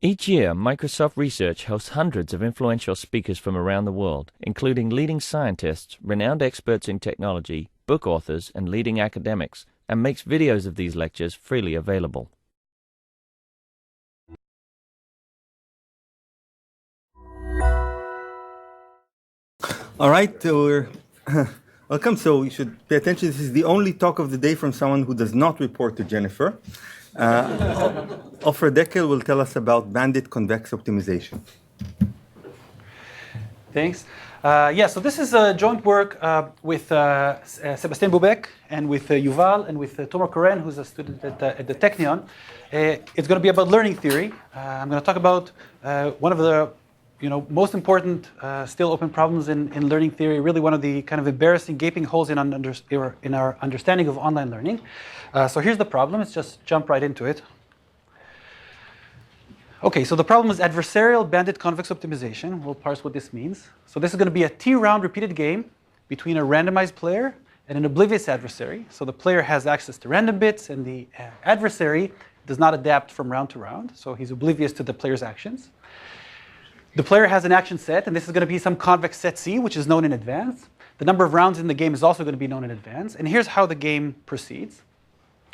Each year, Microsoft Research hosts hundreds of influential speakers from around the world, including leading scientists, renowned experts in technology, book authors, and leading academics, and makes videos of these lectures freely available. All right, welcome. So you should pay attention. This is the only talk of the day from someone who does not report to Jennifer. Ofer Dekel will tell us about Bandit Convex Optimization. Thanks. So this is a joint work with Sebastien Bubeck and with Yuval and with Koren, who's a student at the Technion. It's going to be about learning theory. I'm going to talk about one of the most important still open problems in learning theory, really one of the kind of embarrassing gaping holes in our understanding of online learning. So here's the problem. Let's just jump right into it. Okay, so the problem is adversarial bandit convex optimization. We'll parse what this means. So this is going to be a T-round repeated game between a randomized player and an oblivious adversary. So the player has access to random bits, and the adversary does not adapt from round to round. So he's oblivious to the player's actions. The player has an action set, and this is going to be some convex set C, which is known in advance. The number of rounds in the game is also going to be known in advance. And here's how the game proceeds.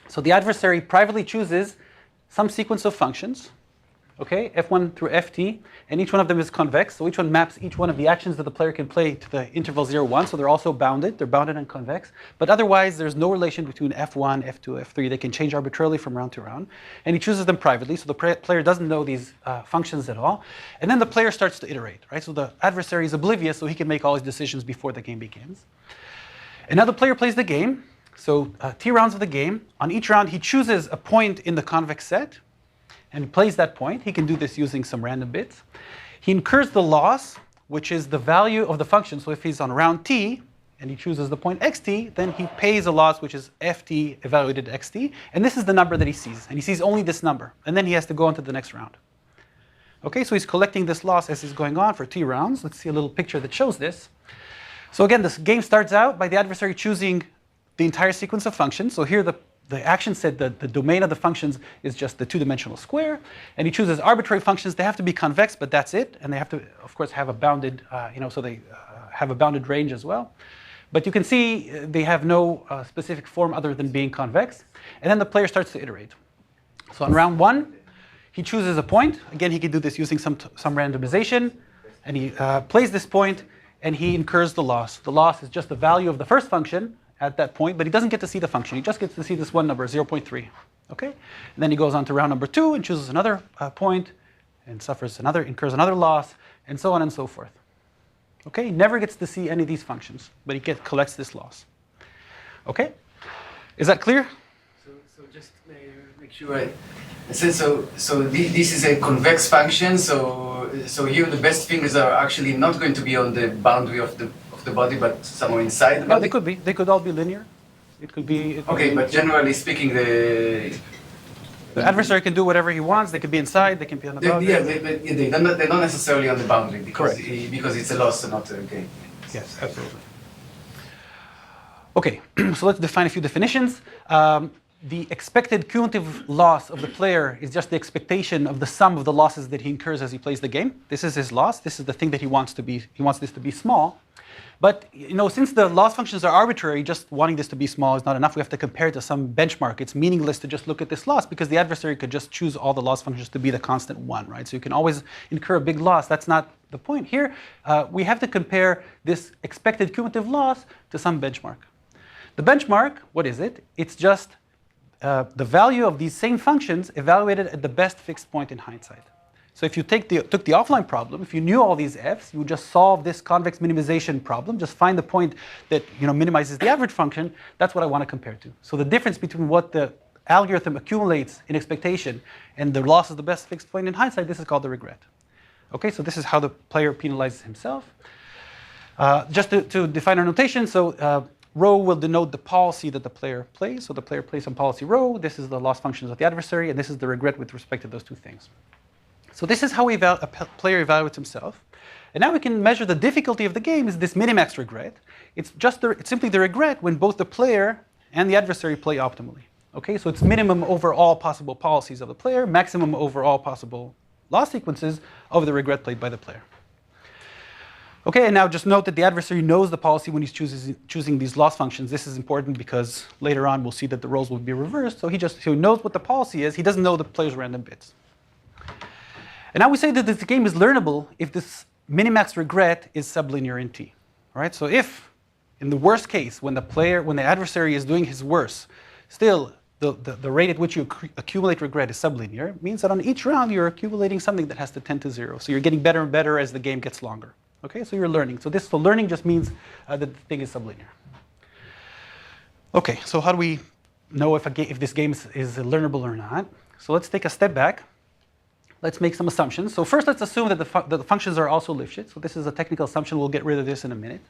So the adversary privately chooses some sequence of functions, okay, f1 through ft, and each one of them is convex. So each one maps each one of the actions that the player can play to the interval 0, 1. So they're also bounded. They're bounded and convex. But otherwise, there's no relation between f1, f2, f3. They can change arbitrarily from round to round. And he chooses them privately. So the player doesn't know these functions at all. And then the player starts to iterate, right? So the adversary is oblivious, so he can make all his decisions before the game begins. And now the player plays the game. So T rounds of the game. On each round, he chooses a point in the convex set and plays that point. He can do this using some random bits. He incurs the loss, which is the value of the function. So if he's on round t and he chooses the point xt, then he pays a loss, which is ft evaluated xt. And this is the number that he sees. And he sees only this number. And then he has to go on to the next round. Okay, so he's collecting this loss as he's going on for t rounds. Let's see a little picture that shows this. So again, this game starts out by the adversary choosing the entire sequence of functions. So here the action set, the domain of the functions is just the two-dimensional square. And he chooses arbitrary functions. They have to be convex, but that's it. And they have to, of course, have a bounded, so they have a bounded range as well. But you can see they have no specific form other than being convex. And then the player starts to iterate. So on round 1, he chooses a point. Again, he can do this using some randomization. And he plays this point, and he incurs the loss. The loss is just the value of the first function at that point, but he doesn't get to see the function. He just gets to see this one number, 0.3. Okay? And then he goes on to round number 2 and chooses another point and incurs another loss, and so on and so forth. Okay? He never gets to see any of these functions, but he collects this loss. Okay? Is that clear? So just make sure so this is a convex function. So here the best things are actually not going to be on the boundary of the body, but somewhere inside the body? No, they could be. They could all be linear. It could be. But generally speaking, the adversary can do whatever he wants. They could be inside. They can be on the boundary. They're not necessarily on the boundary because Correct. Because it's a loss and not a gain. Yes, absolutely. Okay, so let's define a few definitions. The expected cumulative loss of the player is just the expectation of the sum of the losses that he incurs as he plays the game. This is his loss. This is the thing that he wants to be. He wants this to be small. But since the loss functions are arbitrary, just wanting this to be small is not enough. We have to compare it to some benchmark. It's meaningless to just look at this loss because the adversary could just choose all the loss functions to be the constant 1, right? So you can always incur a big loss. That's not the point here. We have to compare this expected cumulative loss to some benchmark. The benchmark, what is it? It's just the value of these same functions evaluated at the best fixed point in hindsight. So if you took the offline problem, if you knew all these f's, you would just solve this convex minimization problem, just find the point that minimizes the average function. That's what I want to compare to. So the difference between what the algorithm accumulates in expectation and the loss of the best fixed point in hindsight, this is called the regret. Okay, so this is how the player penalizes himself. Just to define our notation, so rho will denote the policy that the player plays. So the player plays some policy rho. This is the loss functions of the adversary, and this is the regret with respect to those two things. So this is how a player evaluates himself. And now we can measure the difficulty of the game is this minimax regret. It's simply the regret when both the player and the adversary play optimally. Okay, so it's minimum over all possible policies of the player, maximum over all possible loss sequences of the regret played by the player. Okay, and now just note that the adversary knows the policy when he's choosing these loss functions. This is important because later on we'll see that the roles will be reversed. So he knows what the policy is. He doesn't know the player's random bits. And now we say that this game is learnable if this minimax regret is sublinear in T. Right? So if, in the worst case, when the adversary is doing his worst, still the rate at which you accumulate regret is sublinear, it means that on each round you're accumulating something that has to tend to 0. So you're getting better and better as the game gets longer. Okay, so you're learning. So learning just means that the thing is sublinear. Okay, so how do we know if this game is learnable or not? So let's take a step back. Let's make some assumptions. So first, let's assume that the functions are also Lifshitz. So this is a technical assumption. We'll get rid of this in a minute.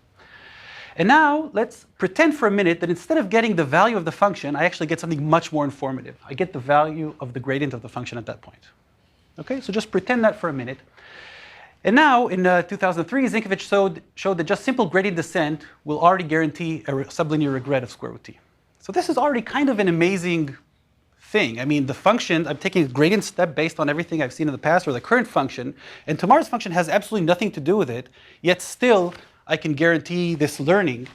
And now let's pretend for a minute that instead of getting the value of the function, I actually get something much more informative. I get the value of the gradient of the function at that point. Okay, so just pretend that for a minute. And now, in 2003, Zinkovich showed that just simple gradient descent will already guarantee a sublinear regret of square root t. So this is already kind of an amazing thing. I mean, the function, I'm taking a gradient step based on everything I've seen in the past, or the current function, and tomorrow's function has absolutely nothing to do with it, yet still I can guarantee this learning,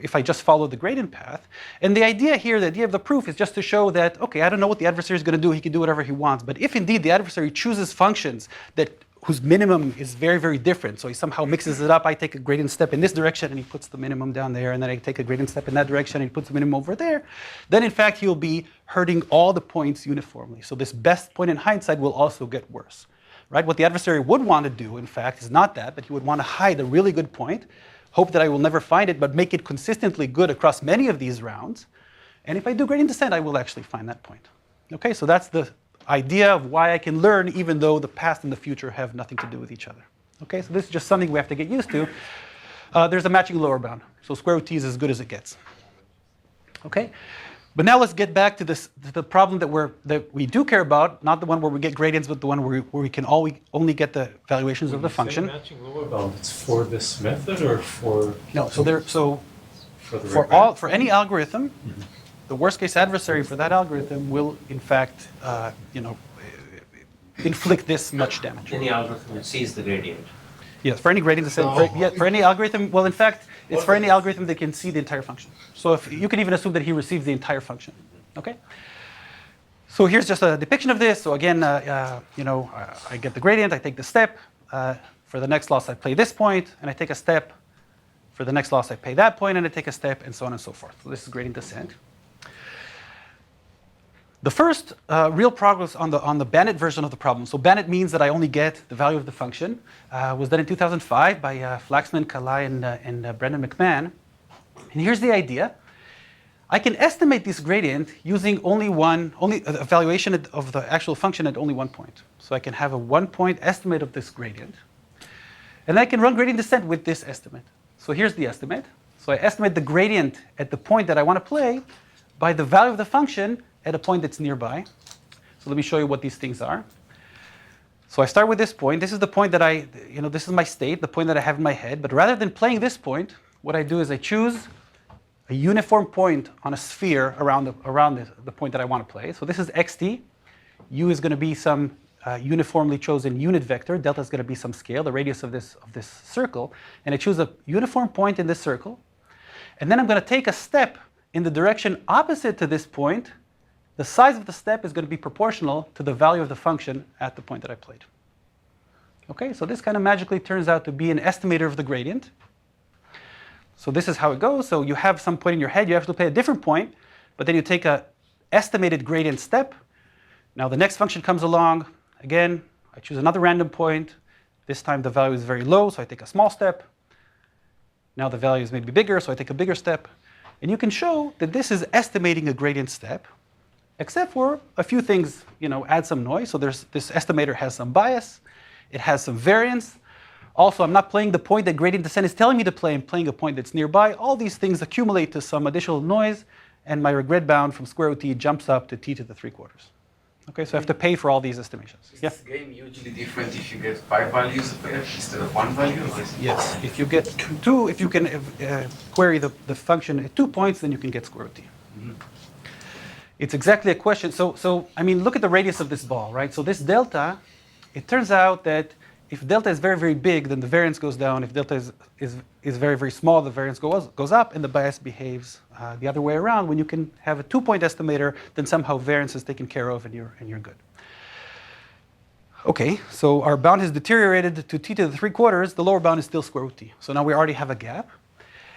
if I just follow the gradient path. And the idea here, the idea of the proof is just to show that, okay, I don't know what the adversary is going to do. He can do whatever he wants. But if indeed the adversary chooses functions whose minimum is very, very different, so he somehow mixes it up, I take a gradient step in this direction and he puts the minimum down there, and then I take a gradient step in that direction and he puts the minimum over there, then in fact he'll be hurting all the points uniformly. So this best point in hindsight will also get worse. Right? What the adversary would want to do, in fact, is not that, but he would want to hide a really good point, hope that I will never find it, but make it consistently good across many of these rounds. And if I do gradient descent, I will actually find that point. Okay, so that's the idea of why I can learn even though the past and the future have nothing to do with each other. Okay, so this is just something we have to get used to. There's a matching lower bound. So square root t is as good as it gets. Okay? But now let's get back to the problem that we do care about, not the one where we get gradients, but the one where we can only get the valuations of the function. Matching lower bound, it's for this method or for? No, for any algorithm, the worst case adversary for that algorithm will in fact inflict this much damage. Any algorithm that sees the gradient. Yes, for any gradient descent, for any algorithm, well in fact, it's for any algorithm that can see the entire function. So if you can even assume that he receives the entire function. Okay? So here's just a depiction of this. So again, I get the gradient, I take the step. For the next loss, I play this point, and I take a step. For the next loss, I pay that point, and I take a step, and so on and so forth. So this is gradient descent. The first real progress on the Bandit version of the problem, so Bandit means that I only get the value of the function, was done in 2005 by Flaxman, Kalai, and Brendan McMahon. And here's the idea. I can estimate this gradient using only a valuation of the actual function at only one point. So I can have a 1-point estimate of this gradient. And I can run gradient descent with this estimate. So here's the estimate. So I estimate the gradient at the point that I want to play by the value of the function at a point that's nearby. So let me show you what these things are. So I start with this point. This is the point that this is my state, the point that I have in my head. But rather than playing this point, what I do is I choose a uniform point on a sphere around the point that I want to play. So this is xt. U is going to be some uniformly chosen unit vector. Delta is going to be some scale, the radius of this circle. And I choose a uniform point in this circle. And then I'm going to take a step in the direction opposite to this point. The size of the step is going to be proportional to the value of the function at the point that I played. Okay, so this kind of magically turns out to be an estimator of the gradient. So this is how it goes. So you have some point in your head, you have to play a different point, but then you take an estimated gradient step. Now the next function comes along. Again, I choose another random point. This time the value is very low, so I take a small step. Now the value is maybe bigger, so I take a bigger step. And you can show that this is estimating a gradient step, except for a few things, add some noise. So this estimator has some bias. It has some variance. Also, I'm not playing the point that gradient descent is telling me to play. I'm playing a point that's nearby. All these things accumulate to some additional noise, and my regret bound from square root t jumps up to t to the 3/4. Okay, so I have to pay for all these estimations. Is this game usually different if you get 5 values of f instead of 1 value? Yes, if you get 2, if you can query the function at 2 points, then you can get square root t. It's exactly a question. So I mean, look at the radius of this ball, right? So this delta, it turns out that if delta is very, very big, then the variance goes down. If delta is very, very small, the variance goes up, and the bias behaves the other way around. When you can have a 2-point estimator, then somehow variance is taken care of, and you're good. Okay, so our bound has deteriorated to t to the 3/4. The lower bound is still square root t. So now we already have a gap.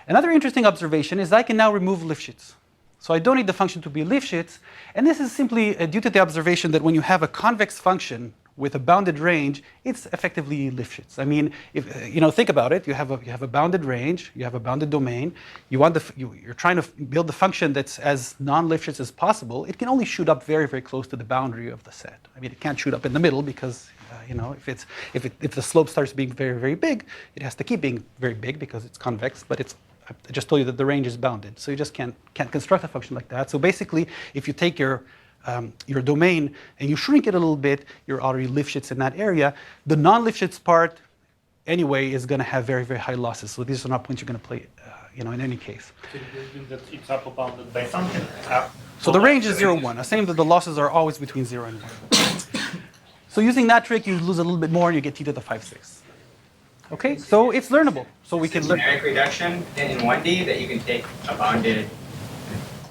Another interesting observation is I can now remove Lifshitz. So I don't need the function to be Lifshitz. And this is simply due to the observation that when you have a convex function with a bounded range, it's effectively Lifshitz. I mean, if think about it. You have a bounded range. You have a bounded domain. You're trying to build the function that's as non-Lifshitz as possible. It can only shoot up very, very close to the boundary of the set. I mean, it can't shoot up in the middle because if the slope starts being very, very big, it has to keep being very big because it's convex. But I just told you that the range is bounded, so you just can't construct a function like that. So basically, if you take your domain and you shrink it a little bit, you're already Lifshitz in that area. The non-Lifshitz part, anyway, is going to have very, very high losses. So these are not points you're going to play, in any case. So that it's upper bounded by something. So the range is 0, 1. I'm saying that the losses are always between 0 and 1. So using that trick, you lose a little bit more, and you get t to the 5/6. Okay, so it's learnable. So we can learn. Numeric reduction in 1D that you can take a bounded,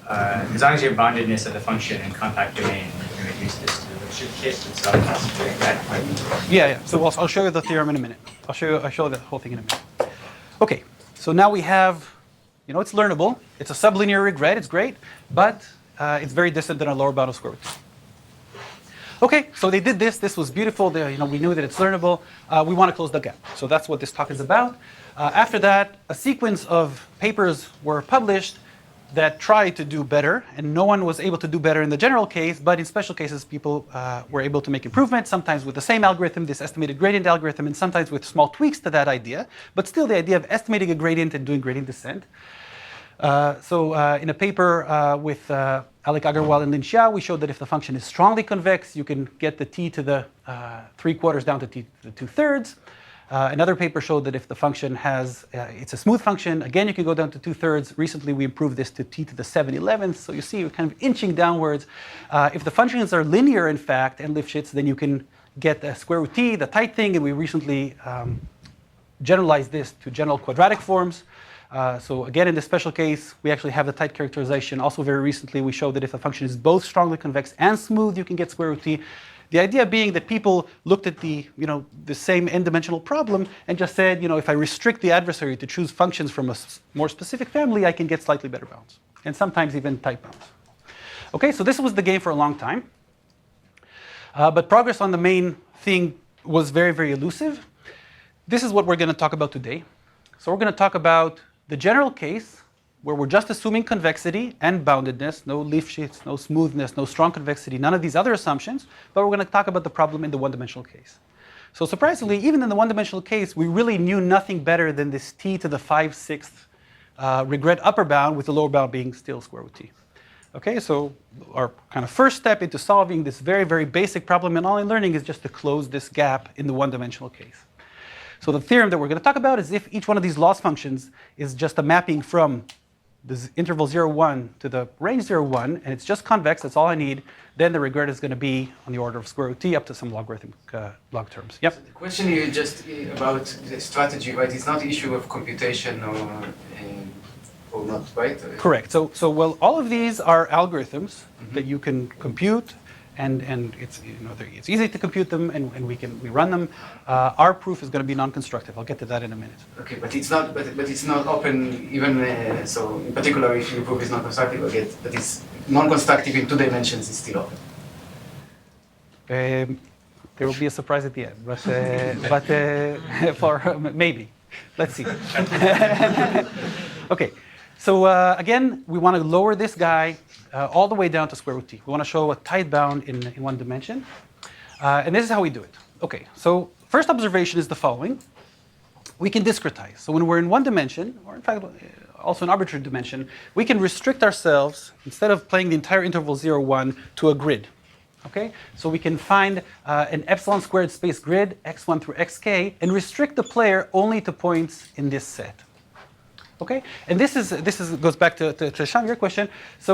as long as you have boundedness of the function in compact domain, you can reduce this to the case itself. Yeah. So I'll show you the theorem in a minute. I'll show you the whole thing in a minute. Okay, so now we have, it's learnable. It's a sublinear regret. It's great, but it's very distant than a lower bound of square root. Okay, so they did this. This was beautiful. We knew that it's learnable. We want to close the gap. So that's what this talk is about. After that, a sequence of papers were published that tried to do better, and no one was able to do better in the general case, but in special cases, people were able to make improvements, sometimes with the same algorithm, this estimated gradient algorithm, and sometimes with small tweaks to that idea, but still the idea of estimating a gradient and doing gradient descent. In a paper with Alec Agarwal and Lin Xia, we showed that if the function is strongly convex, you can get the t to the 3/4 down to t to the 2/3. Another paper showed that if the function it's a smooth function, again, you can go down to 2/3. Recently, we improved this to t to the 7/11. So you see, we're kind of inching downwards. If the functions are linear, in fact, and Lifshitz, then you can get a square root t, the tight thing, and we recently generalized this to general quadratic forms. So again, in this special case, we actually have the tight characterization. Also very recently, we showed that if a function is both strongly convex and smooth, you can get square root t. The idea being that people looked at the same n-dimensional problem and just said, if I restrict the adversary to choose functions from a more specific family, I can get slightly better bounds, and sometimes even tight bounds. Okay, so this was the game for a long time. But progress on the main thing was very, very elusive. This is what we're going to talk about today. So we're going to talk about the general case, where we're just assuming convexity and boundedness, no Lifshitz, no smoothness, no strong convexity, none of these other assumptions, but we're going to talk about the problem in the one-dimensional case. So surprisingly, even in the one-dimensional case, we really knew nothing better than this t to the 5/6 regret upper bound, with the lower bound being still square root t. Okay, so our kind of first step into solving this very, very basic problem in online learning is just to close this gap in the one-dimensional case. So the theorem that we're going to talk about is if each one of these loss functions is just a mapping from this interval 0, 1 to the range 0, 1, and it's just convex, that's all I need, then the regret is going to be on the order of square root t up to some logarithmic log terms. Yep. So the question you just about the strategy, right? It's not an issue of computation or not, right? Correct. So well, all of these are algorithms that you can compute. And it's it's easy to compute them, and we run them. Our proof is going to be non-constructive. I'll get to that in a minute. Okay, but it's not open even so. In particular, if your proof is non-constructive, but it's non-constructive in 2 dimensions, it's still open. There will be a surprise at the end, but for maybe, let's see. Okay, so again, we want to lower this guy all the way down to square root t. We want to show a tight bound in 1 dimension. And this is how we do it. Okay, so first observation is the following. We can discretize. So when we're in 1 dimension, or in fact also an arbitrary dimension, we can restrict ourselves, instead of playing the entire interval 0, 1, to a grid. Okay, so we can find an epsilon squared space grid, x1 through xk, and restrict the player only to points in this set. Okay, and this goes back to Sham, your question. So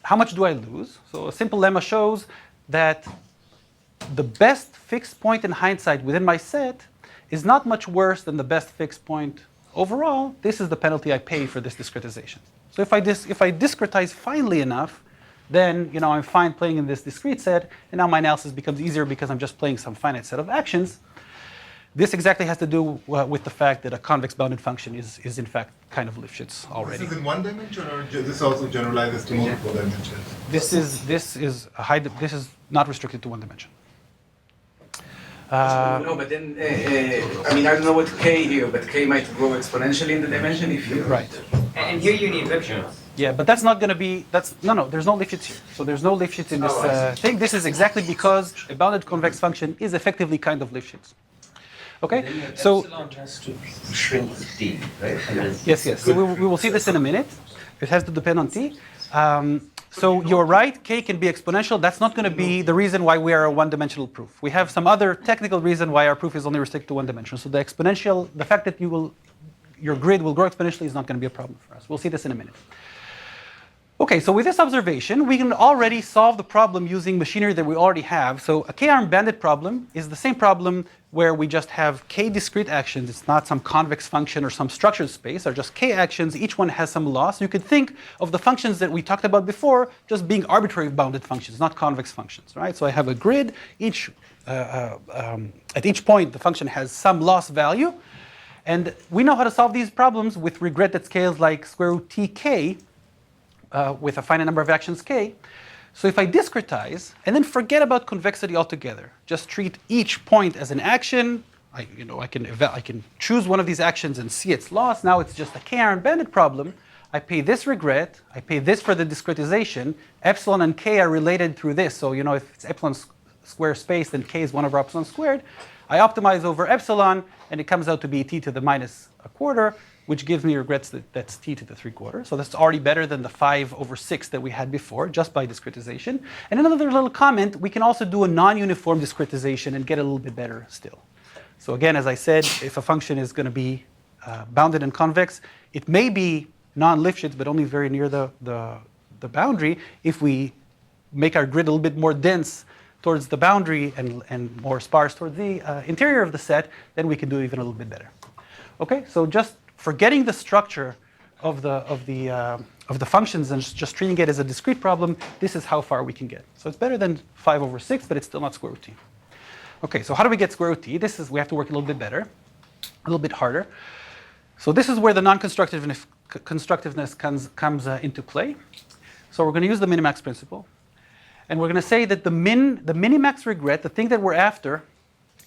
how much do I lose? So a simple lemma shows that the best fixed point in hindsight within my set is not much worse than the best fixed point overall. This is the penalty I pay for this discretization. So if I discretize finely enough, then I'm fine playing in this discrete set, and now my analysis becomes easier because I'm just playing some finite set of actions. This exactly has to do with the fact that a convex bounded function is in fact kind of Lifshitz already. This is in one dimension, or this also generalizes to multiple dimensions? This is not restricted to one dimension. No, but then, I don't know what k here, but k might grow exponentially in the dimension if you... Right. And here you need Lifshitz. Yeah, but that's not going to be, no, there's no Lifshitz here. So there's no Lifshitz in this thing. This is exactly because a bounded convex function is effectively kind of Lifshitz. Okay, so epsilon has to shrink with t, right? yes. So we will see this in a minute. It has to depend on t. So you're right, k can be exponential. That's not going to be the reason why we are a one-dimensional proof. We have some other technical reason why our proof is only restricted to one dimension. So the fact that your grid will grow exponentially is not going to be a problem for us. We'll see this in a minute. Okay, so with this observation, we can already solve the problem using machinery that we already have. So a k-arm bandit problem is the same problem where we just have k discrete actions. It's not some convex function or some structured space. They're just k actions. Each one has some loss. You could think of the functions that we talked about before just being arbitrary bounded functions, not convex functions, right? So I have a grid. At each point, the function has some loss value. And we know how to solve these problems with regret that scales like square root tk, with a finite number of actions k. So if I discretize and then forget about convexity altogether, just treat each point as an action, I can choose one of these actions and see its loss. Now it's just a k-arm bandit problem. I pay this regret, I pay this for the discretization. Epsilon and k are related through this. So if it's epsilon square space, then k is 1 over epsilon squared. I optimize over epsilon, and it comes out to be t to the minus a quarter, which gives me regrets that's t to the 3/4. So that's already better than the 5 over 6 that we had before, just by discretization. And another little comment, we can also do a non-uniform discretization and get a little bit better still. So again, as I said, if a function is going to be bounded and convex, it may be non-Lifshitz, but only very near the boundary. If we make our grid a little bit more dense towards the boundary and more sparse towards the interior of the set, then we can do even a little bit better. Okay, so just forgetting the structure of the functions and just treating it as a discrete problem, this is how far we can get. So it's better than 5 over 6, but it's still not square root t. Okay, so how do we get square root t? We have to work a little bit better, a little bit harder. So this is where the non-constructiveness comes into play. So we're going to use the Minimax Principle. And we're going to say that the Minimax regret, the thing that we're after,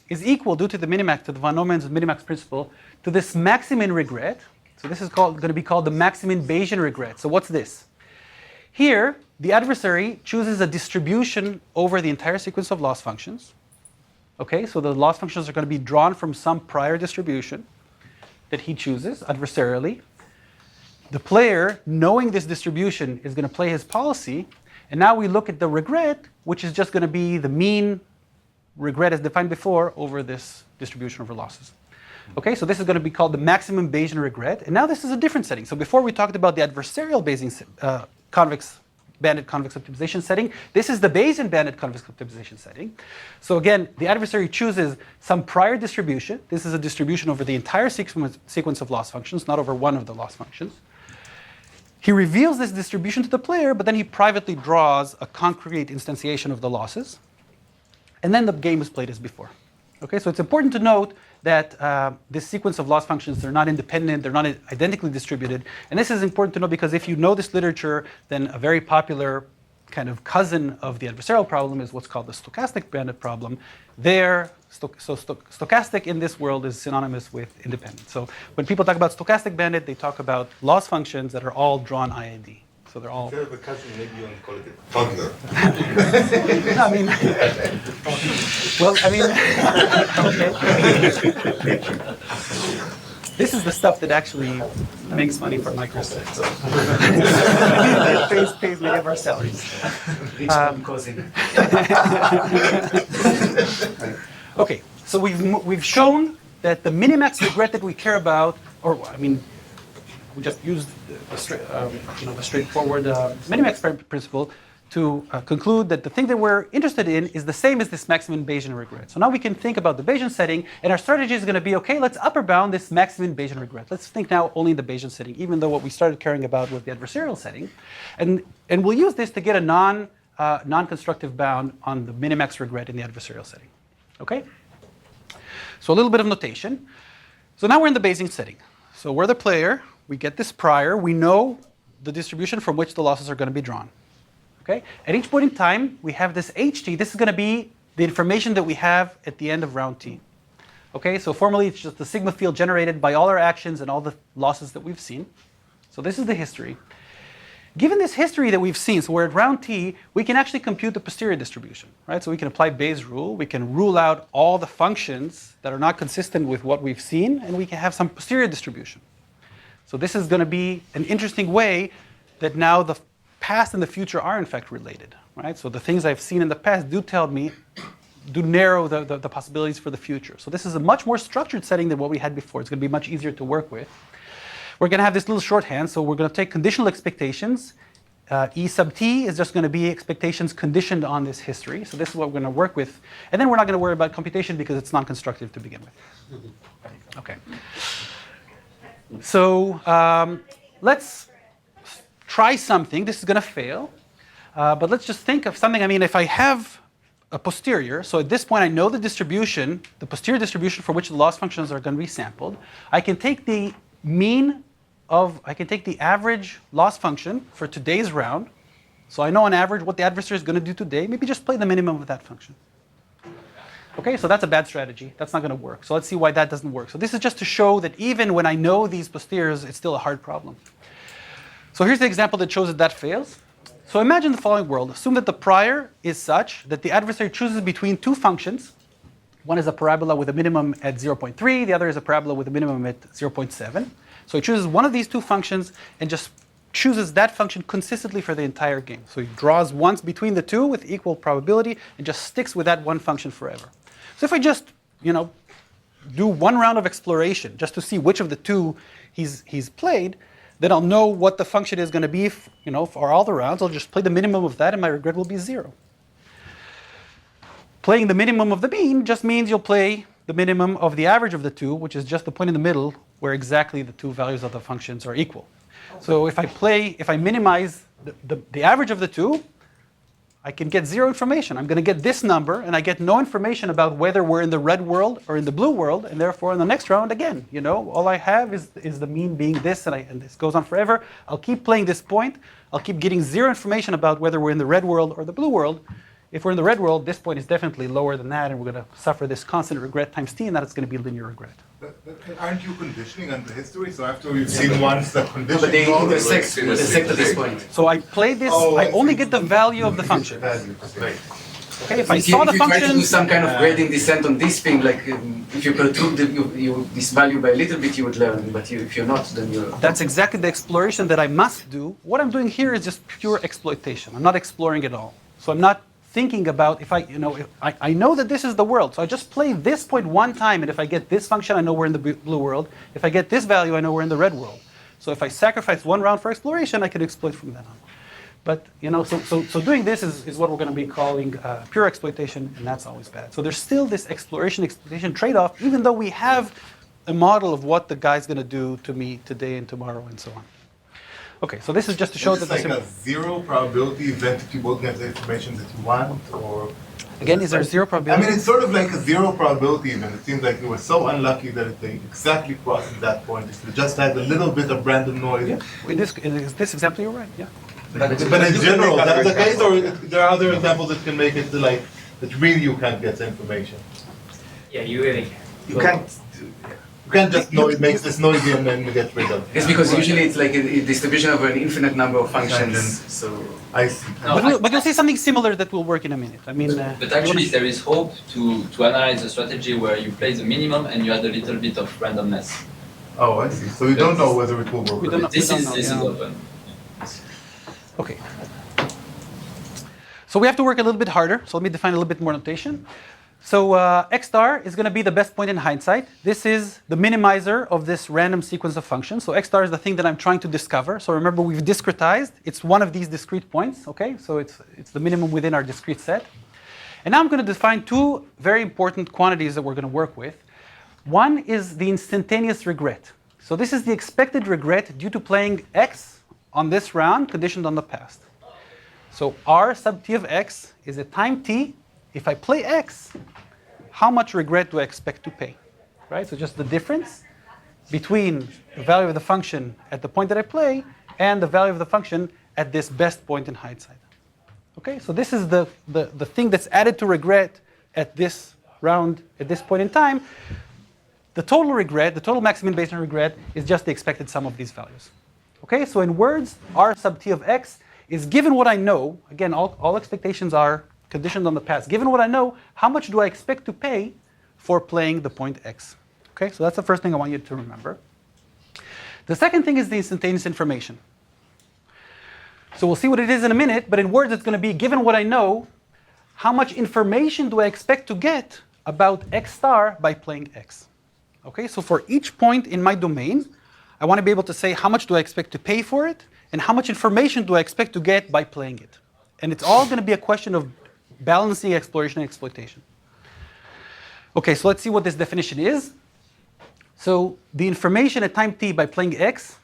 is equal, due to the Minimax, to the von Neumann's Minimax Principle, to this Maximin regret. So this is going to be called the Maximin Bayesian regret. So what's this? Here, the adversary chooses a distribution over the entire sequence of loss functions. Okay, so the loss functions are going to be drawn from some prior distribution that he chooses adversarially. The player, knowing this distribution, is going to play his policy. And now we look at the regret, which is just going to be the mean regret as defined before over this distribution over losses. Okay, so this is going to be called the maximum Bayesian regret. And now this is a different setting. So before we talked about the adversarial Bayesian bandit convex optimization setting. This is the Bayesian bandit convex optimization setting. So again, the adversary chooses some prior distribution. This is a distribution over the entire sequence of loss functions, not over one of the loss functions. He reveals this distribution to the player, but then he privately draws a concrete instantiation of the losses. And then the game is played as before. Okay, so it's important to note that this sequence of loss functions, they're not independent, they're not identically distributed. And this is important to know because if you know this literature, then a very popular kind of cousin of the adversarial problem is what's called the stochastic bandit problem. Stochastic in this world is synonymous with independent. So when people talk about stochastic bandit, they talk about loss functions that are all drawn IID. So they're all. Instead of a cousin, maybe you want to call it a toddler. No, I mean, well, I mean, okay. This is the stuff that actually makes money for Microsoft. It pays many of our salaries. Okay, so we've shown that the Minimax regret that we care about, or I mean, we just used the straightforward Minimax Principle to conclude that the thing that we're interested in is the same as this maximum Bayesian regret. So now we can think about the Bayesian setting, and our strategy is going to be, okay, let's upper bound this maximum Bayesian regret. Let's think now only in the Bayesian setting, even though what we started caring about was the adversarial setting. And we'll use this to get a non-constructive bound on the minimax regret in the adversarial setting. Okay? So a little bit of notation. So now we're in the Bayesian setting. So we're the player. We get this prior. We know the distribution from which the losses are going to be drawn. Okay? At each point in time, we have this HT. This is going to be the information that we have at the end of round T. Okay? So formally, it's just the sigma field generated by all our actions and all the losses that we've seen. So this is the history. Given this history that we've seen, so we're at round T, we can actually compute the posterior distribution, right? So we can apply Bayes' rule. We can rule out all the functions that are not consistent with what we've seen, and we can have some posterior distribution. So this is going to be an interesting way that now the past and the future are in fact related, right? So the things I've seen in the past do narrow the possibilities for the future. So this is a much more structured setting than what we had before. It's going to be much easier to work with. We're going to have this little shorthand, so we're going to take conditional expectations. E sub t is just going to be expectations conditioned on this history. So this is what we're going to work with. And then we're not going to worry about computation because it's non-constructive to begin with. Okay. So let's try something. This is going to fail. But let's just think of something. I mean, if I have a posterior, so at this point I know the distribution, the posterior distribution for which the loss functions are going to be sampled, I can take the average loss function for today's round. So I know on average what the adversary is going to do today. Maybe just play the minimum of that function. Okay, so that's a bad strategy. That's not going to work. So let's see why that doesn't work. So this is just to show that even when I know these posteriors, it's still a hard problem. So here's the example that shows that that fails. So imagine the following world. Assume that the prior is such that the adversary chooses between two functions. One is a parabola with a minimum at 0.3. The other is a parabola with a minimum at 0.7. So he chooses one of these two functions and just chooses that function consistently for the entire game. So he draws once between the two with equal probability and just sticks with that one function forever. So if I just, do one round of exploration just to see which of the two he's played, then I'll know what the function is going to be, for all the rounds. I'll just play the minimum of that and my regret will be 0. Playing the minimum of the mean just means you'll play the minimum of the average of the two, which is just the point in the middle where exactly the two values of the functions are equal. So if I minimize the average of the two, I can get 0 information. I'm going to get this number, and I get no information about whether we're in the red world or in the blue world, and therefore in the next round, again, all I have is the mean being this, and this goes on forever. I'll keep playing this point. I'll keep getting 0 information about whether we're in the red world or the blue world. If we're in the red world, this point is definitely lower than that, and we're going to suffer this constant regret times t, and that is going to be linear regret. But aren't you conditioning on the history? So after you've seen once the condition, but they intersect at this point. So I play this. I only get the value of the function. Right. Okay, if I saw the if you try to function, do some kind of grading descent on this thing, like if you perturb this value by a little bit, you would learn. But if you're not, then you're. That's exactly the exploration that I must do. What I'm doing here is just pure exploitation. I'm not exploring at all. So I'm not thinking about if I know that this is the world, so I just play this point one time, and if I get this function, I know we're in the blue world. If I get this value, I know we're in the red world. So if I sacrifice one round for exploration, I can exploit from then on. But so doing this is what we're going to be calling pure exploitation, and that's always bad. So there's still this exploration-exploitation trade-off, even though we have a model of what the guy's going to do to me today and tomorrow and so on. Okay, so this is just to show that it's like a 0 probability event if you won't get the information that you want, or again, is there 0 probability? I mean, it's sort of like a 0 probability event. It seems like you were so unlucky that they exactly crossed that point. If you just had a little bit of random noise. Yeah, in this example, you're right. Yeah. But in general, that's the case, or there are other examples that can make it to like that really you can't get the information. Yeah, you really can. You can't just know it makes this noisy and then we get rid of it. It's because usually it's like a distribution of an infinite number of functions. So I see. But you'll see something similar that will work in a minute. I mean, but actually, there is hope to analyze a strategy where you play the minimum and you add a little bit of randomness. Oh, I see. So you don't know whether it will work. This is open. Okay. So we have to work a little bit harder. So let me define a little bit more notation. So x star is going to be the best point in hindsight. This is the minimizer of this random sequence of functions. So x star is the thing that I'm trying to discover. So remember, we've discretized. It's one of these discrete points. Okay, so it's the minimum within our discrete set. And now I'm going to define two very important quantities that we're going to work with. One is the instantaneous regret. So this is the expected regret due to playing x on this round conditioned on the past. So r sub t of x is at time t. If I play x, how much regret do I expect to pay? Right? So just the difference between the value of the function at the point that I play and the value of the function at this best point in hindsight. Okay, so this is the thing that's added to regret at this round, at this point in time. The total regret, the total maximum Bayesian regret, is just the expected sum of these values. Okay, so in words, r sub t of x is given what I know. Again, all expectations are conditioned on the past. Given what I know, how much do I expect to pay for playing the point x? Okay, so that's the first thing I want you to remember. The second thing is the instantaneous information. So we'll see what it is in a minute, but in words it's going to be, given what I know, how much information do I expect to get about x star by playing x? Okay, so for each point in my domain, I want to be able to say how much do I expect to pay for it, and how much information do I expect to get by playing it. And it's all going to be a question of balancing exploration and exploitation. Okay, so let's see what this definition is. So the information at time t by playing x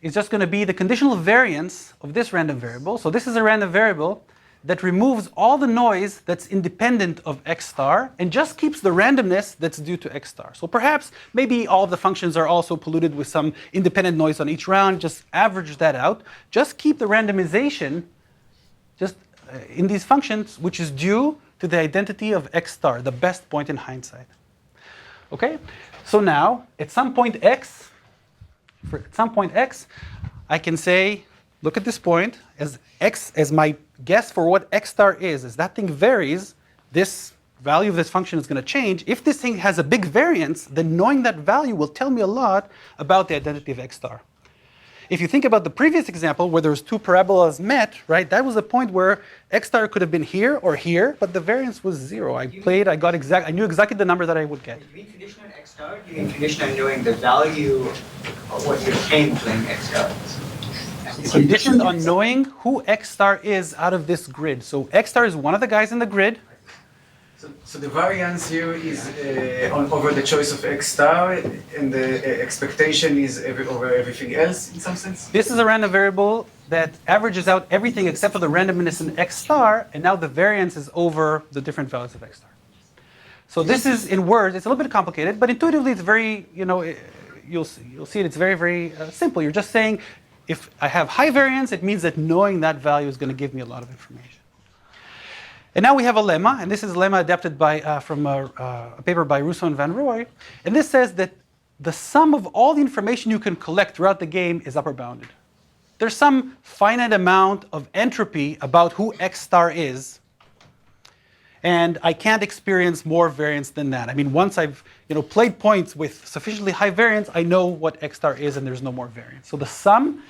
is just going to be the conditional variance of this random variable. So this is a random variable that removes all the noise that's independent of x star and just keeps the randomness that's due to x star. So perhaps maybe all of the functions are also polluted with some independent noise on each round. Just average that out. Just keep the randomization just in these functions, which is due to the identity of x star, the best point in hindsight. Okay? So now, at some point x, I can say, look at this point, as x as my guess for what x star is. As that thing varies, this value of this function is going to change. If this thing has a big variance, then knowing that value will tell me a lot about the identity of x star. If you think about the previous example where there's two parabolas met, right, that was a point where x star could have been here or here, but the variance was 0. I knew exactly the number that I would get. Do you mean condition on x star? Do you mean condition on knowing the value of what you're paying playing x star? Conditioned on knowing who x star is out of this grid. So x star is one of the guys in the grid. So the variance here is over the choice of x star, and the expectation is over everything else in some sense? This is a random variable that averages out everything except for the randomness in x star, and now the variance is over the different values of x star. So this is, in words, it's a little bit complicated, but intuitively it's very, you'll see it, it's very, very simple. You're just saying, if I have high variance, it means that knowing that value is going to give me a lot of information. And now we have a lemma, and this is a lemma adapted from a paper by Russo and Van Rooij. And this says that the sum of all the information you can collect throughout the game is upper bounded. There's some finite amount of entropy about who x star is, and I can't experience more variance than that. I mean, once I've played points with sufficiently high variance, I know what x star is, and there's no more variance. So the sum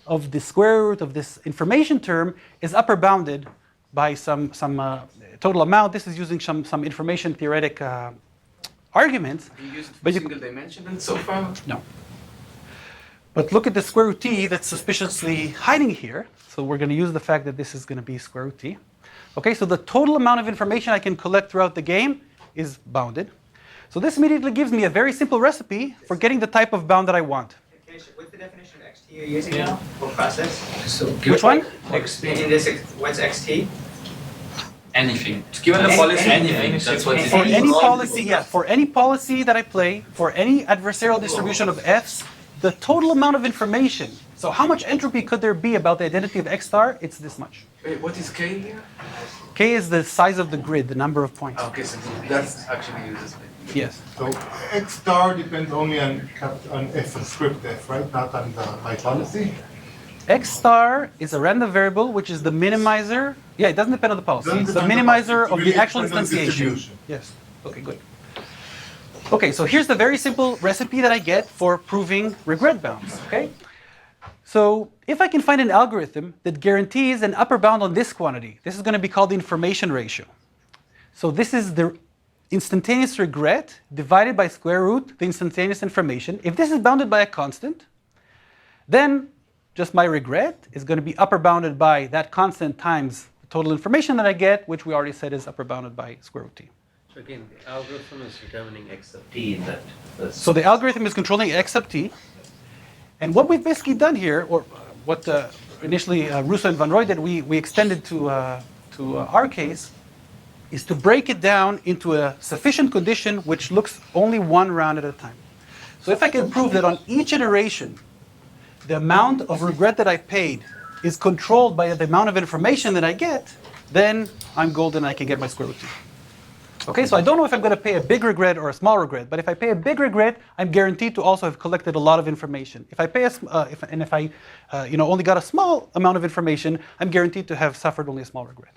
of the square root of this information term is upper bounded by some total amount. This is using some information theoretic arguments. Have you used it for single dimension so far? No. But look at the square root t that's suspiciously hiding here. So we're going to use the fact that this is going to be square root t. Okay, so the total amount of information I can collect throughout the game is bounded. So this immediately gives me a very simple recipe for getting the type of bound that I want. What's the definition of xt you're using now for process? So Which one? In this, what's xt? anything. Given the policy, anything. That's what it is. For any policy, yeah, for any policy that I play, for any adversarial distribution of f's, the total amount of information. So how much entropy could there be about the identity of x star? It's this much. Wait, what is k here? K is the size of the grid, the number of points. Okay, so that's actually uses. Yes. So x star depends only on f and script f, right? Not on my policy. X star is a random variable, which is the minimizer. Yeah, it doesn't depend on the policy. It's the minimizer of the actual instantiation. Yes. Okay, good. Okay, so here's the very simple recipe that I get for proving regret bounds. Okay. So if I can find an algorithm that guarantees an upper bound on this quantity, this is going to be called the information ratio. So this is the instantaneous regret divided by square root the instantaneous information. If this is bounded by a constant, then just my regret is going to be upper bounded by that constant times the total information that I get, which we already said is upper bounded by square root t. So again, the algorithm is determining x sub t in that. So the algorithm is controlling x sub t. And what we've basically done here, or what initially Russo and Van Roy did, we extended to our case, is to break it down into a sufficient condition which looks only one round at a time. So if I can prove that on each iteration, the amount of regret that I paid is controlled by the amount of information that I get, then I'm golden and I can get my square root t. Okay, so I don't know if I'm going to pay a big regret or a small regret, but if I pay a big regret, I'm guaranteed to also have collected a lot of information. If I pay if I only got a small amount of information, I'm guaranteed to have suffered only a small regret.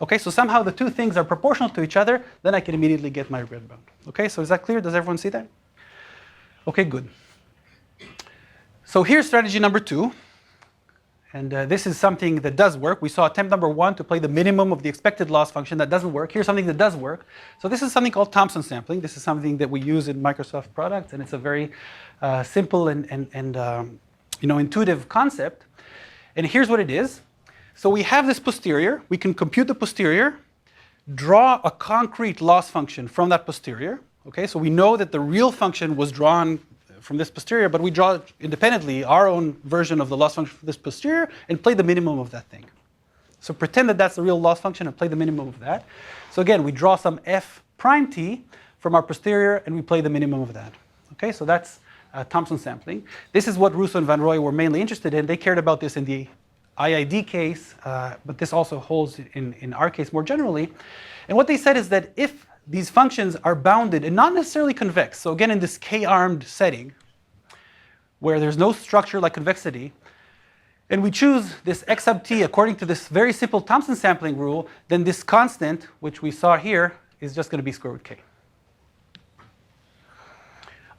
Okay, so somehow the two things are proportional to each other, then I can immediately get my regret bound. Okay, so is that clear? Does everyone see that? Okay, good. So here's strategy number 2. And this is something that does work. We saw attempt number 1 to play the minimum of the expected loss function. That doesn't work. Here's something that does work. So this is something called Thompson sampling. This is something that we use in Microsoft products, and it's a very simple and intuitive concept. And here's what it is. So we have this posterior. We can compute the posterior, draw a concrete loss function from that posterior. Okay, so we know that the real function was drawn from this posterior, but we draw independently our own version of the loss function from this posterior and play the minimum of that thing. So pretend that that's the real loss function and play the minimum of that. So again, we draw some f prime t from our posterior and we play the minimum of that. Okay, so that's Thompson sampling. This is what Russo and Van Roy were mainly interested in. They cared about this in the IID case, but this also holds in our case more generally. And what they said is that if these functions are bounded and not necessarily convex, so again in this k-armed setting, where there's no structure like convexity, and we choose this x sub t according to this very simple Thompson sampling rule, then this constant, which we saw here, is just going to be square root k.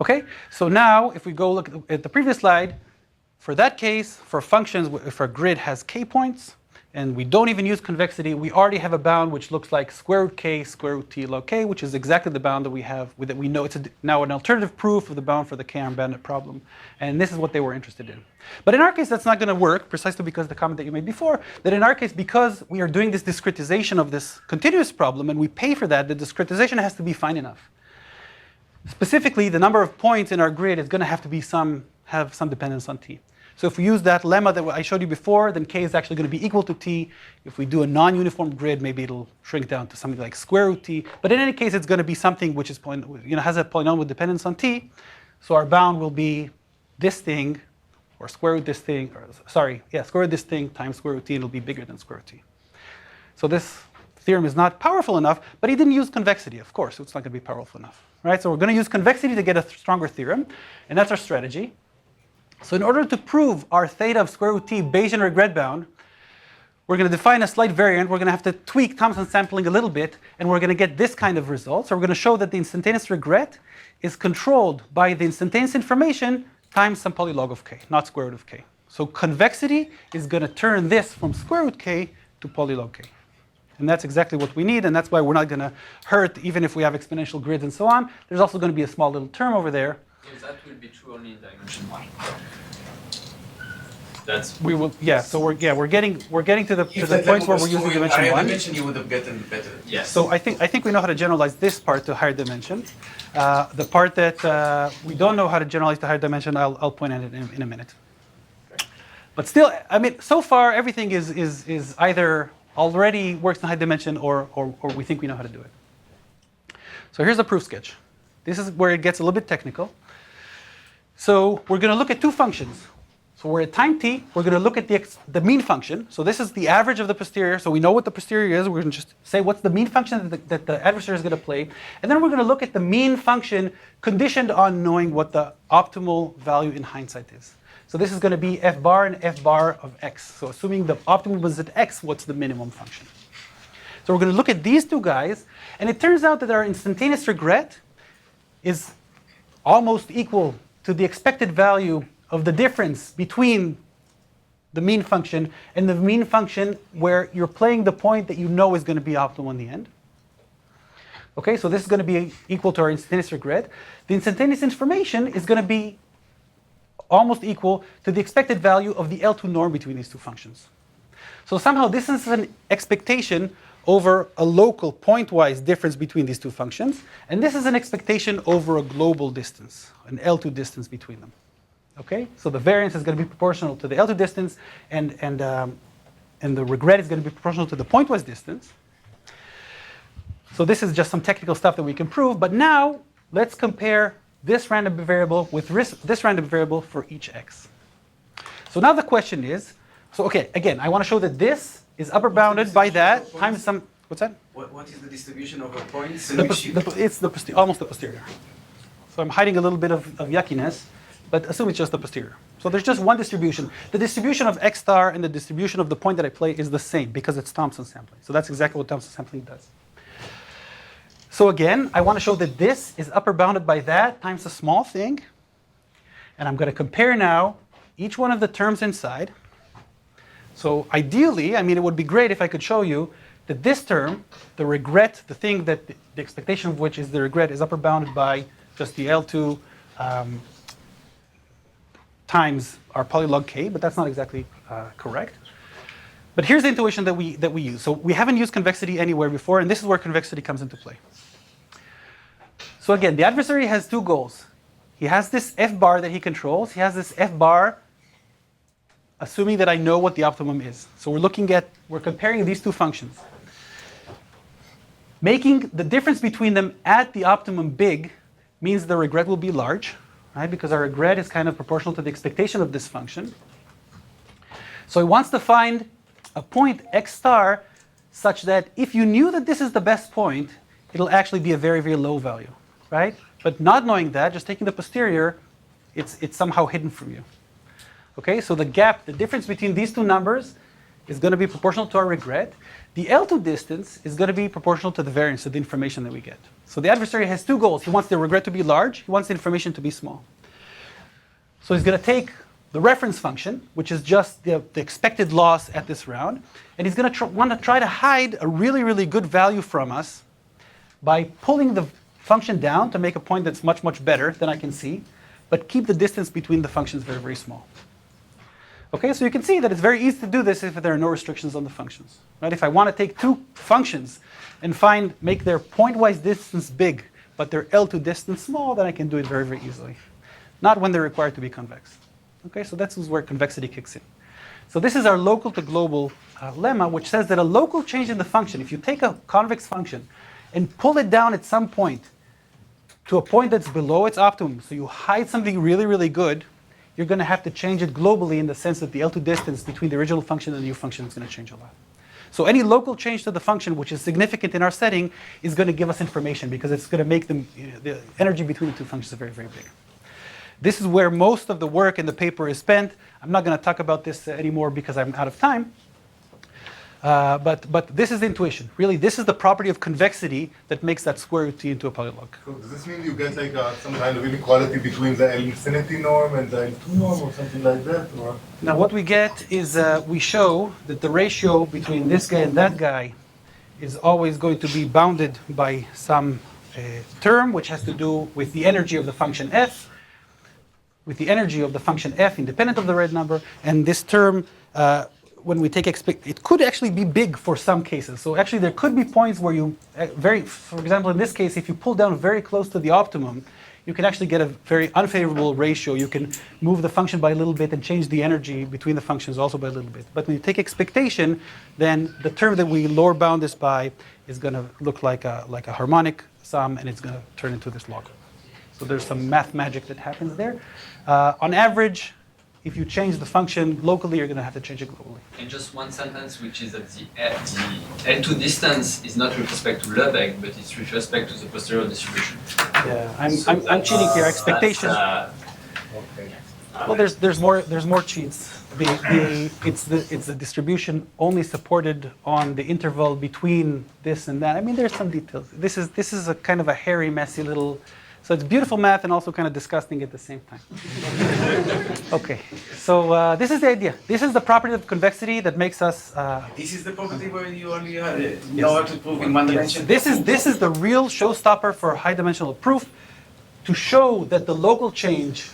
Okay, so now if we go look at the previous slide, for that case, for functions, if our grid has k points, and we don't even use convexity, we already have a bound which looks like square root k, square root t log k, which is exactly the bound that we have, that we know it's now an alternative proof of the bound for the k-arm bandit problem. And this is what they were interested in. But in our case, that's not going to work, precisely because of the comment that you made before, that in our case, because we are doing this discretization of this continuous problem, and we pay for that, the discretization has to be fine enough. Specifically, the number of points in our grid is going to have to be have some dependence on t. So if we use that lemma that I showed you before, then k is actually going to be equal to t. If we do a non-uniform grid, maybe it'll shrink down to something like square root t. But in any case, it's going to be something which is has a polynomial with dependence on t. So our bound will be this thing, or square root this thing, square root this thing times square root t, and it'll be bigger than square root t. So this theorem is not powerful enough, but he didn't use convexity, of course, so it's not going to be powerful enough. Right? So we're going to use convexity to get a stronger theorem, and that's our strategy. So in order to prove our theta of square root t Bayesian regret bound, we're going to define a slight variant. We're going to have to tweak Thompson sampling a little bit, and we're going to get this kind of result. So we're going to show that the instantaneous regret is controlled by the instantaneous information times some polylog of k, not square root of k. So convexity is going to turn this from square root k to polylog k. And that's exactly what we need, and that's why we're not going to hurt even if we have exponential grids and so on. There's also going to be a small little term over there. So that will be true only in dimension 1. So we're getting to the point where we're using dimension 1. Higher dimension, you would have gotten better. Yes. So I think we know how to generalize this part to higher dimension. The part that we don't know how to generalize to higher dimension, I'll point at it in a minute. But still, I mean, so far everything is either already works in high dimension or we think we know how to do it. So here's a proof sketch. This is where it gets a little bit technical. So we're going to look at two functions. So we're at time t. We're going to look at the mean function. So this is the average of the posterior. So we know what the posterior is. We're going to just say what's the mean function that the adversary is going to play. And then we're going to look at the mean function conditioned on knowing what the optimal value in hindsight is. So this is going to be f bar and f bar of x. So assuming the optimum was at x, what's the minimum function? So we're going to look at these two guys. And it turns out that our instantaneous regret is almost equal to the expected value of the difference between the mean function and the mean function where you're playing the point that you know is going to be optimal in the end. Okay, so this is going to be equal to our instantaneous regret. The instantaneous information is going to be almost equal to the expected value of the L2 norm between these two functions. So somehow this is an expectation over a local pointwise difference between these two functions, and this is an expectation over a global distance, an L2 distance between them. Okay, so the variance is going to be proportional to the L2 distance, and the regret is going to be proportional to the pointwise distance. So this is just some technical stuff that we can prove, but now let's compare this random variable with this random variable for each x. So now the question is, so okay, again, I want to show that this is upper bounded by that times some, what's that? What is the distribution of points? It's almost the posterior. So I'm hiding a little bit of yuckiness, but assume it's just the posterior. So there's just one distribution. The distribution of x star and the distribution of the point that I play is the same because it's Thompson sampling. So that's exactly what Thompson sampling does. So again, I want to show that this is upper bounded by that times a small thing. And I'm going to compare now each one of the terms inside. So ideally, I mean, it would be great if I could show you that this term, the regret, the thing that the expectation of which is the regret, is upper bounded by just the L2 times our polylog k, but that's not exactly correct. But here's the intuition that we use. So we haven't used convexity anywhere before, and this is where convexity comes into play. So again, the adversary has two goals. He has this f bar that he controls. He has this f bar, assuming that I know what the optimum is. So we're comparing these two functions. Making the difference between them at the optimum big means the regret will be large, right? Because our regret is kind of proportional to the expectation of this function. So he wants to find a point x star such that if you knew that this is the best point, it'll actually be a very, very low value, right? But not knowing that, just taking the posterior, it's somehow hidden from you. Okay, so the gap, the difference between these two numbers is going to be proportional to our regret. The L2 distance is going to be proportional to the variance of the information that we get. So the adversary has two goals. He wants the regret to be large. He wants the information to be small. So he's going to take the reference function, which is just the expected loss at this round, and he's going to want to try to hide a really, really good value from us by pulling the function down to make a point that's much, much better than I can see, but keep the distance between the functions very, very small. Okay, so you can see that it's very easy to do this if there are no restrictions on the functions. Right? If I want to take two functions and make their pointwise distance big, but their L2 distance small, then I can do it very, very easily. Not when they're required to be convex. Okay, so that's where convexity kicks in. So this is our local to global lemma, which says that a local change in the function, if you take a convex function and pull it down at some point to a point that's below its optimum, so you hide something really, really good, you're going to have to change it globally in the sense that the L2 distance between the original function and the new function is going to change a lot. So any local change to the function, which is significant in our setting, is going to give us information because it's going to make them, the energy between the two functions very, very big. This is where most of the work in the paper is spent. I'm not going to talk about this anymore because I'm out of time. But this is the intuition. Really, this is the property of convexity that makes that square root t into a polylog. So does this mean you get like some kind of inequality between the L infinity norm and the L2 norm or something like that? Or? Now what we get is we show that the ratio between this guy and that guy is always going to be bounded by some term which has to do with the energy of the function f, with the energy of the function f independent of the red number, and this term when we take it could actually be big for some cases. So actually there could be points where you, for example in this case, if you pull down very close to the optimum, you can actually get a very unfavorable ratio. You can move the function by a little bit and change the energy between the functions also by a little bit. But when you take expectation, then the term that we lower bound this by is going to look like a harmonic sum, and it's going to turn into this log. So there's some math magic that happens there. On average, if you change the function locally, you're going to have to change it globally. And just one sentence, which is that the L2 distance is not with respect to Lubeck, but it's with respect to the posterior distribution. Yeah, I'm cheating here. Expectation. Okay. Well, there's more cheats. It's the distribution only supported on the interval between this and that. I mean, there's some details. This is a kind of a hairy, messy little So it's beautiful math and also kind of disgusting at the same time. Okay, so this is the idea. This is the property of convexity that makes us. This is the property where you only know how to prove in one dimension. This is the real showstopper for high-dimensional proof, to show that the local change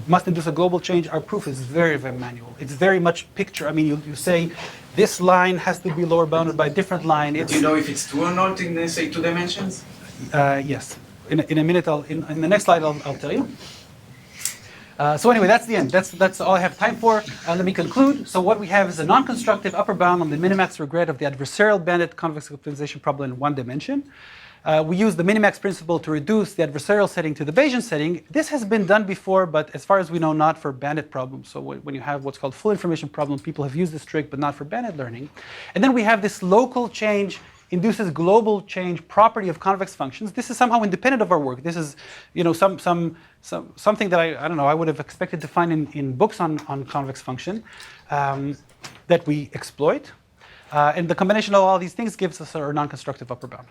must induce a global change. Our proof is very, very manual. It's very much picture. I mean, you say this line has to be lower bounded by a different line. Do you know if it's true or not in, say, 2 dimensions? Yes. In a minute, in the next slide, I'll tell you. So anyway, that's the end. That's all I have time for. Let me conclude. So what we have is a non-constructive upper bound on the minimax regret of the adversarial bandit convex optimization problem in 1 dimension. We use the Minimax Principle to reduce the adversarial setting to the Bayesian setting. This has been done before, but as far as we know, not for bandit problems. So when you have what's called full information problem, people have used this trick, but not for bandit learning. And then we have this local change induces global change property of convex functions. This is somehow independent of our work. This is, something that I don't know, I would have expected to find in books on convex function that we exploit. And the combination of all these things gives us our non-constructive upper bound.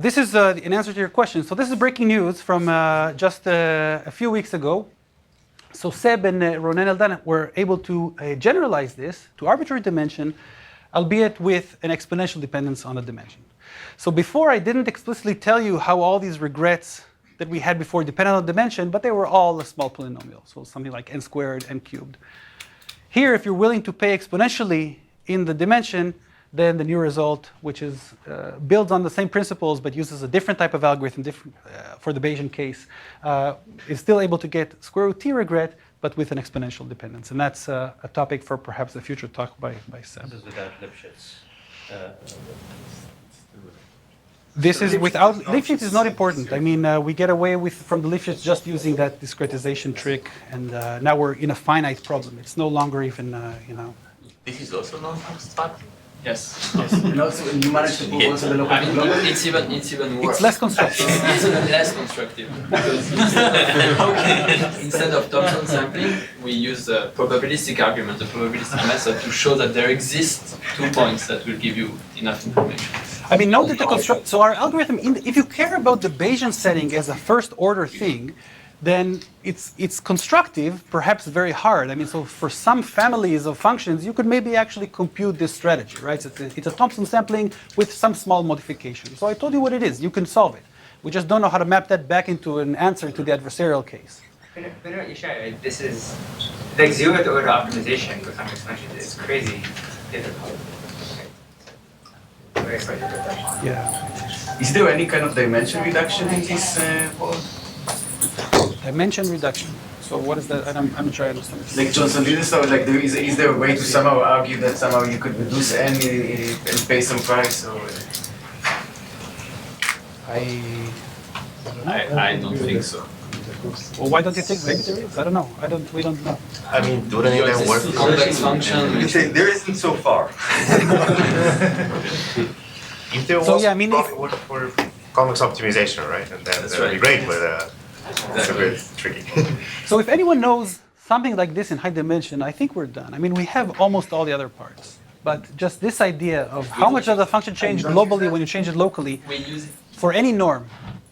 This is an answer to your question. So this is breaking news from just a few weeks ago. So Seb and Ronen Eldan were able to generalize this to arbitrary dimension, albeit with an exponential dependence on a dimension. So before, I didn't explicitly tell you how all these regrets that we had before depended on a dimension, but they were all a small polynomial, so something like n squared, n cubed. Here, if you're willing to pay exponentially in the dimension, then the new result, which is builds on the same principles but uses a different type of algorithm for the Bayesian case, is still able to get SqrtT regret, but with an exponential dependence. And that's a topic for perhaps a future talk by Seb. This is without Lipschitz. This is without Lipschitz is not important. I mean, we get away from the Lipschitz just using that discretization trick, and now we're in a finite problem. It's no longer even, This is also non-constructive. Yes. And also, you managed to prove also the local global? It's even worse. It's less constructive. It's even less constructive because instead of Thompson sampling, we use the probabilistic argument, the probabilistic method, to show that there exist 2 points that will give you enough information. I mean, note that the construct. So our algorithm, if you care about the Bayesian setting as a first-order thing, then it's constructive, perhaps very hard. I mean, so for some families of functions, you could maybe actually compute this strategy, right? So it's a Thompson sampling with some small modification. So I told you what it is. You can solve it. We just don't know how to map that back into an answer to the adversarial case. This is the exuberant order optimization for convex functions. It's crazy difficult. Very hard to get. Yeah. Is there any kind of dimension reduction in this world? Dimension reduction. So what is that? I'm trying to understand. Like Johnson did this, so like is there a way to somehow argue that somehow you could reduce n and pay some price? Or I don't think so. Well, why don't you think maybe there is? I don't know. We don't know. I mean, do they even work? Convex function. You say there isn't so far. If there was So, yeah, I mean, for convex optimization, right? And then that would be great, but it's a bit tricky. So if anyone knows something like this in high dimension, I think we're done. I mean, we have almost all the other parts. But just this idea of how much does the function change globally when you change it locally We use it. for any norm.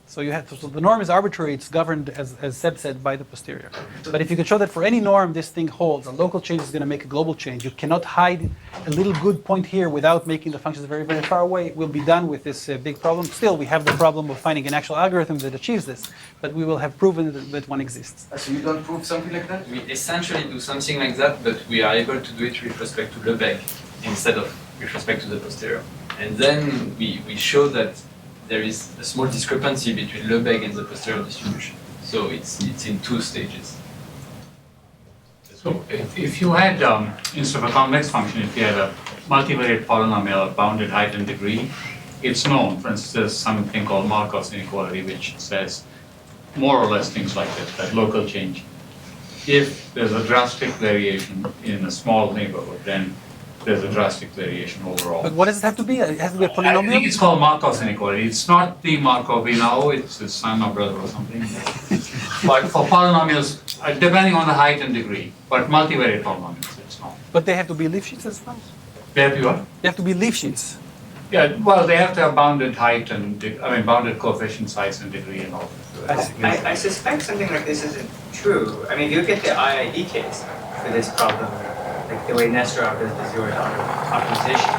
So the norm is arbitrary. It's governed, as Seb said, by the posterior. But if you can show that for any norm this thing holds, a local change is going to make a global change. You cannot hide a little good point here without making the functions very, very far away. We'll be done with this big problem. Still, we have the problem of finding an actual algorithm that achieves this. But we will have proven that one exists. so you don't prove something like that? We essentially do something like that, but we are able to do it with respect to Lebesgue instead of with respect to the posterior. And then we show that there is a small discrepancy between Lebesgue and the posterior distribution. So it's in 2 stages. So if you had, instead of a convex function, if you had a multivariate polynomial bounded height and degree, it's known. For instance, there's something called Markov's inequality, which says more or less things like that local change. If there's a drastic variation in a small neighborhood, then there's a drastic variation overall. But what does it have to be? It has to be a I polynomial? think it's called Markov's inequality. It's not the Markov we know, it's his son or brother or something. But for polynomials, depending on the height and degree, but multivariate polynomials, it's not. But they have to be Lipschitz as well? They have to what? They have to be Lipschitz. Yeah, well, they have to have bounded height and, bounded coefficient size and degree and all. I suspect something like this isn't true. I mean, if you look at the IID case for this problem, like the way Nesterov does the zero optimization,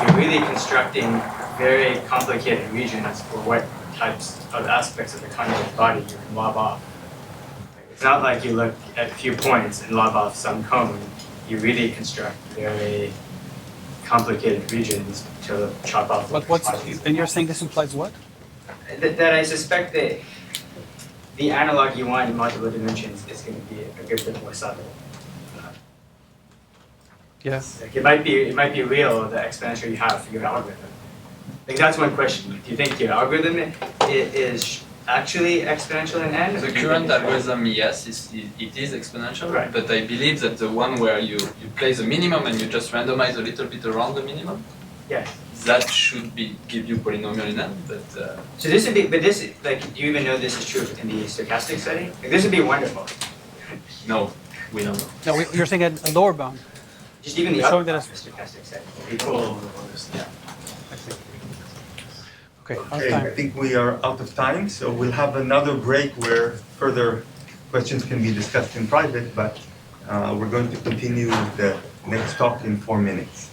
you're really constructing very complicated regions for what types of aspects of the cognitive body you can lob off. It's not like you look at a few points and lob off some cone. You really construct very complicated regions to chop off. And you're saying this implies what? That I suspect that the analog you want in multiple dimensions is going to be a good bit more subtle. Yes. Like it might be real, the exponential you have for your algorithm. Like that's one question. Do you think your algorithm is actually exponential in n? The current algorithm, yes, it is exponential, right. But I believe that the one where you place a minimum and you just randomize a little bit around the minimum, yes, that should give you polynomial in n. But so this would be, do you even know this is true in the stochastic setting? Like this would be wonderful. No, we don't know. No, you're saying a lower bound. Just even the showing upper that stochastic setting would be cool. Yeah. Okay, I think we are out of time, so we'll have another break where further questions can be discussed in private, but we're going to continue with the next talk in 4 minutes.